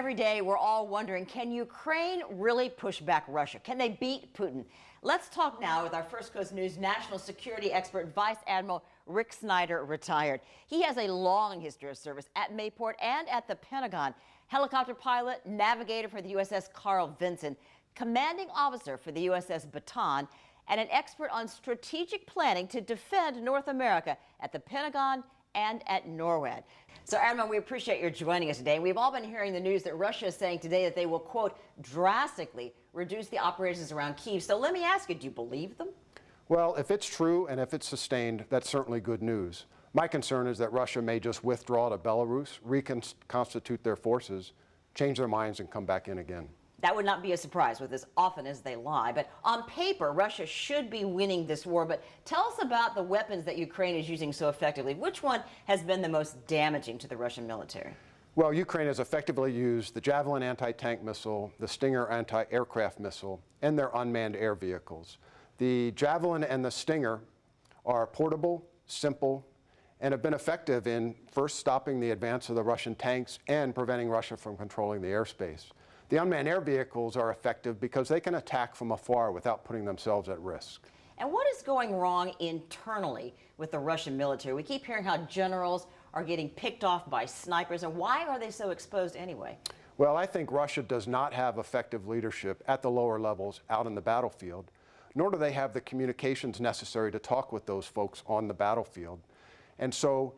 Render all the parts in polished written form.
Every day, we're all wondering, can Ukraine really push back Russia? Can they beat Putin? Let's talk now with our First Coast News national security expert, Vice Admiral Rick Snyder, retired. He has a long history of service at Mayport and at the Pentagon. Helicopter pilot, navigator for the USS Carl Vinson, commanding officer for the USS Bataan, and an expert on strategic planning to defend North America at the Pentagon and at NORAD. So, Admiral, we appreciate your joining us today. We've all been hearing the news that Russia is saying today that they will, quote, drastically reduce the operations around Kyiv. So let me ask you, do you believe them? Well, if it's true and if it's sustained, that's certainly good news. My concern is that Russia may just withdraw to Belarus, reconstitute their forces, change their minds, and come back in again. That would not be a surprise with as often as they lie. But on paper, Russia should be winning this war. But tell us about the weapons that Ukraine is using so effectively. Which one has been the most damaging to the Russian military? Well, Ukraine has effectively used the Javelin anti-tank missile, the Stinger anti-aircraft missile, and their unmanned air vehicles. The Javelin and the Stinger are portable, simple, and have been effective in first stopping the advance of the Russian tanks and preventing Russia from controlling the airspace. The unmanned air vehicles are effective because they can attack from afar without putting themselves at risk. And what is going wrong internally with the Russian military? We keep hearing how generals are getting picked off by snipers, and why are they so exposed anyway? Well, I think Russia does not have effective leadership at the lower levels out in the battlefield, nor do they have the communications necessary to talk with those folks on the battlefield. And so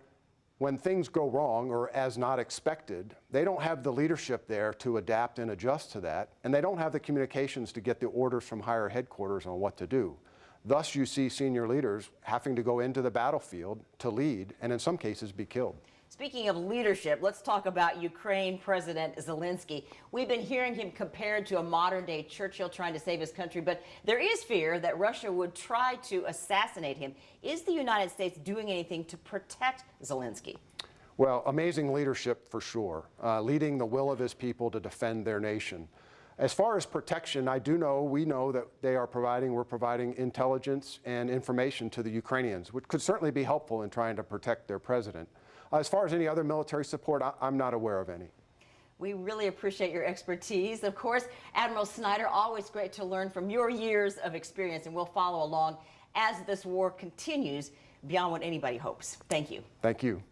when things go wrong or as not expected, they don't have the leadership there to adapt and adjust to that, and they don't have the communications to get the orders from higher headquarters on what to do. Thus, you see senior leaders having to go into the battlefield to lead and in some cases be killed. Speaking of leadership, let's talk about Ukraine President Zelensky. We've been hearing him compared to a modern-day Churchill trying to save his country, but there is fear that Russia would try to assassinate him. Is the United States doing anything to protect Zelensky? Well, amazing leadership for sure, leading the will of his people to defend their nation. As far as protection, we know that we're providing intelligence and information to the Ukrainians, which could certainly be helpful in trying to protect their president. As far as any other military support, I'm not aware of any. We really appreciate your expertise. Of course, Admiral Snyder, always great to learn from your years of experience, and we'll follow along as this war continues beyond what anybody hopes. Thank you. Thank you.